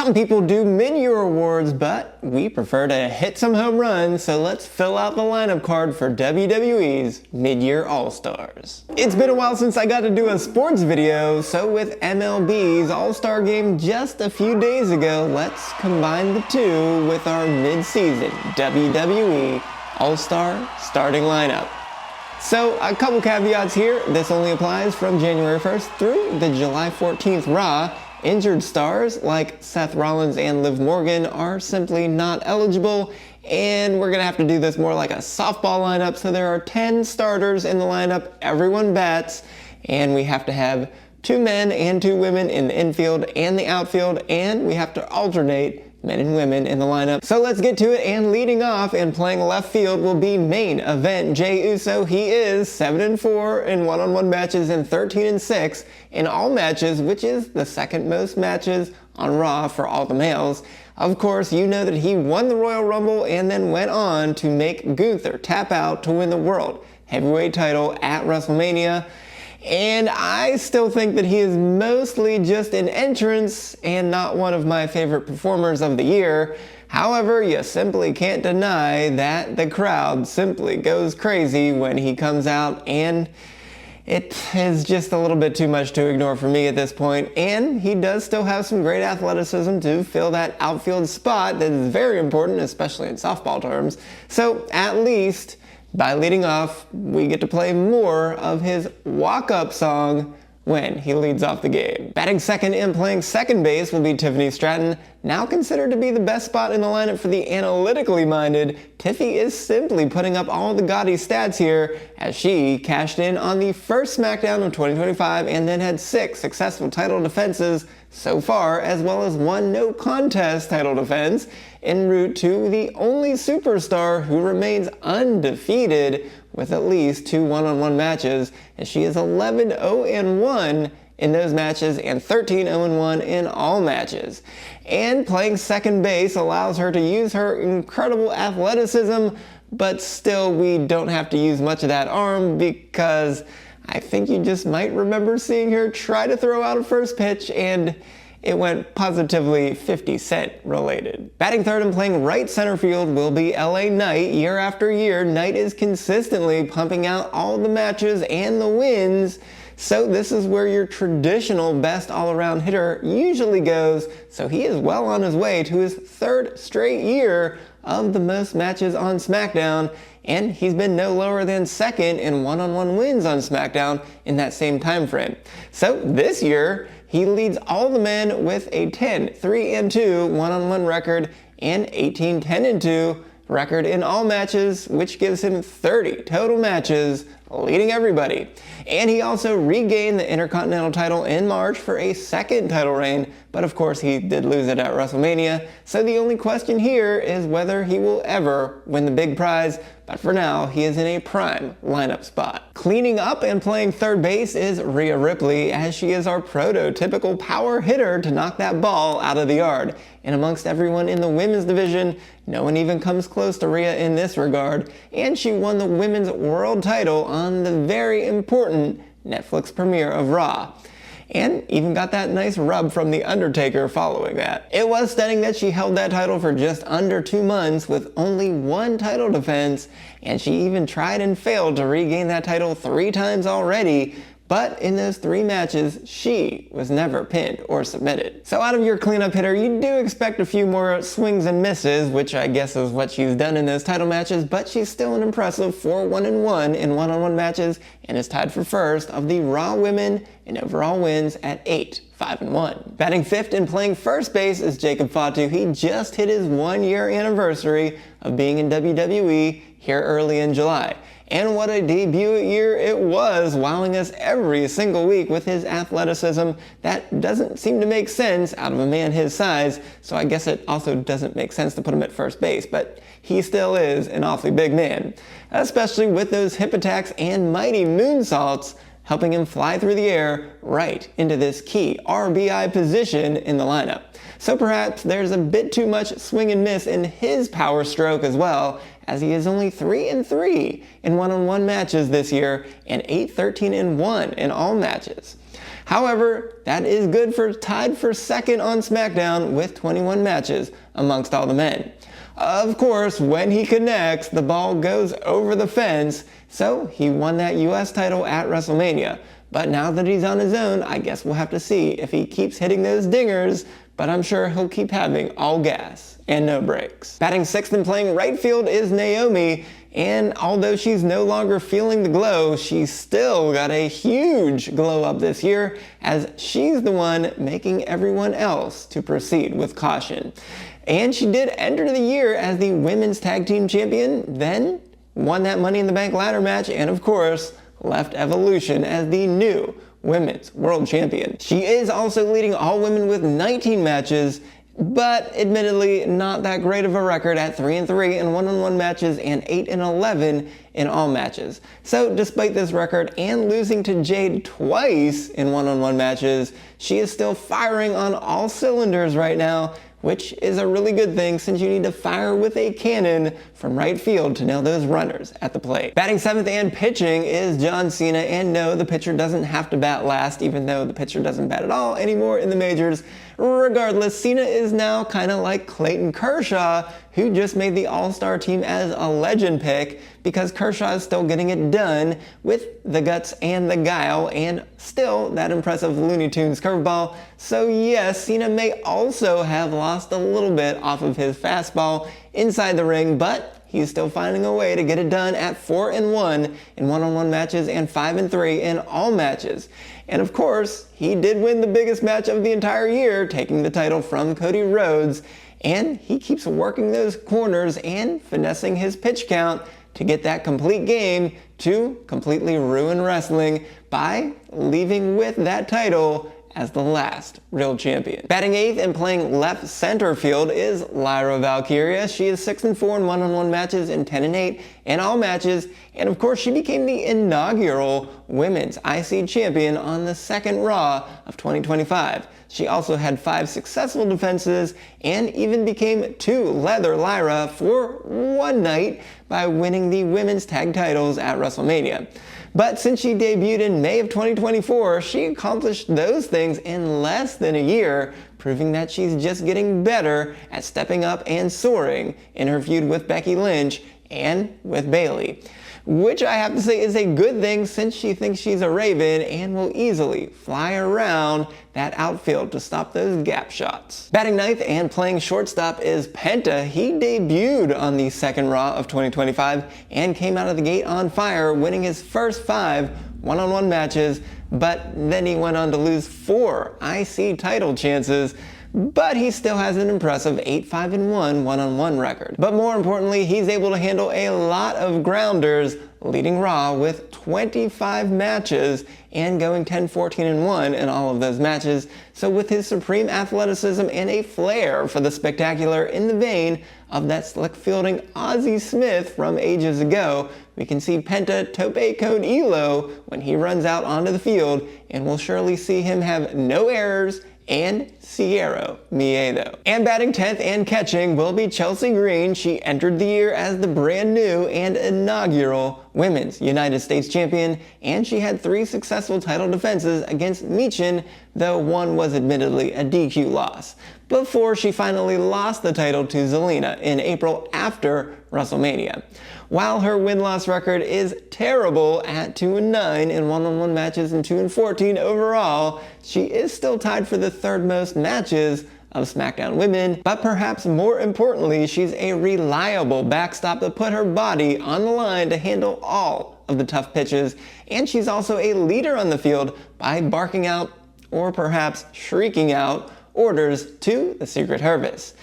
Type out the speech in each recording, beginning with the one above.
Some people do mid-year awards, but we prefer to hit some home runs, so let's fill out the lineup card for WWE's Mid-Year All-Stars. It's been a while since I got to do a sports video, so with MLB's All-Star Game just a few days ago, let's combine the two with our mid-season WWE All-Star starting lineup. So, a couple caveats here. This only applies from January 1st through the July 14th Raw. Injured stars like Seth Rollins and Liv Morgan are simply not eligible, and we're going to have to do this more like a softball lineup. So there are 10 starters in the lineup, everyone bats, and we have to have 2 men and 2 women in the infield and the outfield, and we have to alternate men and women in the lineup. So let's get to it, and leading off and playing left field will be main event Jey Uso. He is 7-4 in one-on-one matches and 13-6 in all matches, which is the second most matches on Raw for all the males. Of course, you know that he won the Royal Rumble and then went on to make Gunther tap out to win the World Heavyweight title at WrestleMania. And I still think that he is mostly just an entrance and not one of my favorite performers of the year. However, you simply can't deny that the crowd simply goes crazy when he comes out, and it is just a little bit too much to ignore for me at this point. And he does still have some great athleticism to fill that outfield spot that is very important, especially in softball terms. So at least by leading off, we get to play more of his walk-up song when he leads off the game. Batting second and playing second base will be Tiffany Stratton. Now considered to be the best spot in the lineup for the analytically minded, Tiffy is simply putting up all the gaudy stats here, as she cashed in on the first SmackDown of 2025 and then had 6 successful title defenses so far, as well as 1 no contest title defense, en route to the only superstar who remains undefeated with at least 2 one-on-one matches, as she is 11-0-1 in those matches and 13-0-1 in all matches. And playing second base allows her to use her incredible athleticism, but still we don't have to use much of that arm, because I think you just might remember seeing her try to throw out a first pitch and it went positively 50 Cent related. Batting third and playing right center field will be LA Knight. Year after year, Knight is consistently pumping out all the matches and the wins. So this is where your traditional best all-around hitter usually goes. So he is well on his way to his 3rd straight year of the most matches on SmackDown, and he's been no lower than 2nd in one-on-one wins on SmackDown in that same time frame. So this year, he leads all the men with a 10-3-2 one-on-one record and 18-10-2 record in all matches, which gives him 30 total matches, leading everybody. And he also regained the Intercontinental title in March for a 2nd title reign, but of course he did lose it at WrestleMania, so the only question here is whether he will ever win the big prize, but for now he is in a prime lineup spot. Cleaning up and playing third base is Rhea Ripley, as she is our prototypical power hitter to knock that ball out of the yard. And amongst everyone in the women's division, no one even comes close to Rhea in this regard, and she won the women's world title on the very important Netflix premiere of Raw, and even got that nice rub from The Undertaker following that. It was stunning that she held that title for just under 2 months with only 1 title defense, and she even tried and failed to regain that title 3 times already, but in those 3 matches, she was never pinned or submitted. So out of your cleanup hitter, you do expect a few more swings and misses, which I guess is what she's done in those title matches, but she's still an impressive 4-1-1 in one-on-one matches and is tied for first of the Raw women in overall wins at 8-5-1. Batting 5th and playing first base is Jacob Fatu. He just hit his 1-year anniversary of being in WWE here early in July. And what a debut year it was, wowing us every single week with his athleticism that doesn't seem to make sense out of a man his size, so I guess it also doesn't make sense to put him at first base, but he still is an awfully big man, especially with those hip attacks and mighty moonsaults helping him fly through the air right into this key RBI position in the lineup. So perhaps there's a bit too much swing and miss in his power stroke as well, as he is only 3-3 in one-on-one matches this year and 8-13-1 in all matches. However, that is good for tied for second on SmackDown with 21 matches amongst all the men. Of course, when he connects, the ball goes over the fence, so he won that US title at WrestleMania. But now that he's on his own, I guess we'll have to see if he keeps hitting those dingers, but I'm sure he'll keep having all gas and no brakes. Batting sixth and playing right field is Naomi, and although she's no longer feeling the glow, she's still got a huge glow up this year, as she's the one making everyone else to proceed with caution. And she did enter the year as the women's tag team champion, then won that Money in the Bank ladder match, and of course, left Evolution as the new women's world champion. She is also leading all women with 19 matches, but admittedly not that great of a record at 3-3 in one-on-one matches and 8-11 in all matches. So despite this record and losing to Jade twice in one-on-one matches, she is still firing on all cylinders right now, which is a really good thing since you need to fire with a cannon from right field to nail those runners at the plate. Batting seventh and pitching is John Cena, and no, the pitcher doesn't have to bat last, even though the pitcher doesn't bat at all anymore in the majors. Regardless, Cena is now kind of like Clayton Kershaw, who just made the All-Star team as a legend pick, because Kershaw is still getting it done with the guts and the guile and still that impressive Looney Tunes curveball. So yes, Cena may also have lost a little bit off of his fastball inside the ring, but he's still finding a way to get it done at 4-1 in one-on-one matches and 5-3 in all matches. And of course, he did win the biggest match of the entire year, taking the title from Cody Rhodes, and he keeps working those corners and finessing his pitch count to get that complete game to completely ruin wrestling by leaving with that title as the last real champion. Batting eighth and playing left center field is Lyra Valkyria. She is 6-4 in one-on-one matches and 10-8 in all matches, and of course she became the inaugural Women's IC champion on the second Raw of 2025. She also had 5 successful defenses and even became 2 Leather Lyra for one night by winning the women's tag titles at WrestleMania. But since she debuted in May of 2024, she accomplished those things in less than a year, proving that she's just getting better at stepping up and soaring in her feud with Becky Lynch and with Bayley. Which I have to say is a good thing since she thinks she's a Raven and will easily fly around that outfield to stop those gap shots. Batting ninth and playing shortstop is Penta. He debuted on the second Raw of 2025 and came out of the gate on fire, winning his first 5 one-on-one matches, but then he went on to lose 4 IC title chances. But he still has an impressive 8-5-1 one-on-one record. But more importantly, he's able to handle a lot of grounders, leading Raw with 25 matches and going 10-14-1 in all of those matches. So with his supreme athleticism and a flair for the spectacular in the vein of that slick fielding Ozzie Smith from ages ago, we can see Penta tope con hilo when he runs out onto the field, and we'll surely see him have no errors and Cierro Miedo. And batting 10th and catching will be Chelsea Green. She entered the year as the brand new and inaugural Women's United States Champion, and she had 3 successful title defenses against Michin, though one was admittedly a DQ loss, before she finally lost the title to Zelina in April after WrestleMania. While her win-loss record is terrible at 2-9 in one-on-one matches and 2-14 overall, she is still tied for the 3rd most matches of SmackDown Women, but perhaps more importantly, she's a reliable backstop to put her body on the line to handle all of the tough pitches, and she's also a leader on the field by barking out, or perhaps shrieking out, orders to the Secret Service.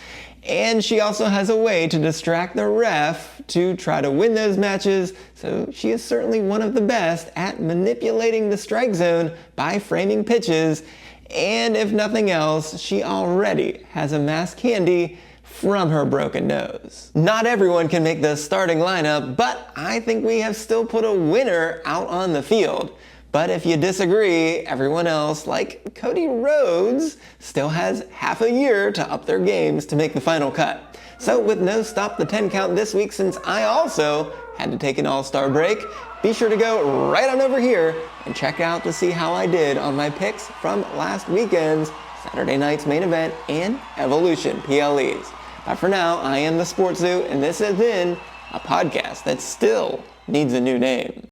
And she also has a way to distract the ref to try to win those matches, so she is certainly one of the best at manipulating the strike zone by framing pitches, and if nothing else, she already has amassed candy from her broken nose. Not everyone can make the starting lineup, but I think we have still put a winner out on the field. But if you disagree, everyone else, like Cody Rhodes, still has half a year to up their games to make the final cut. So with no Stop the 10 count this week, since I also had to take an all-star break, be sure to go right on over here and check out to see how I did on my picks from last weekend's Saturday night's main event and Evolution PLEs. But for now, I am the SportsZu, and this has been a podcast that still needs a new name.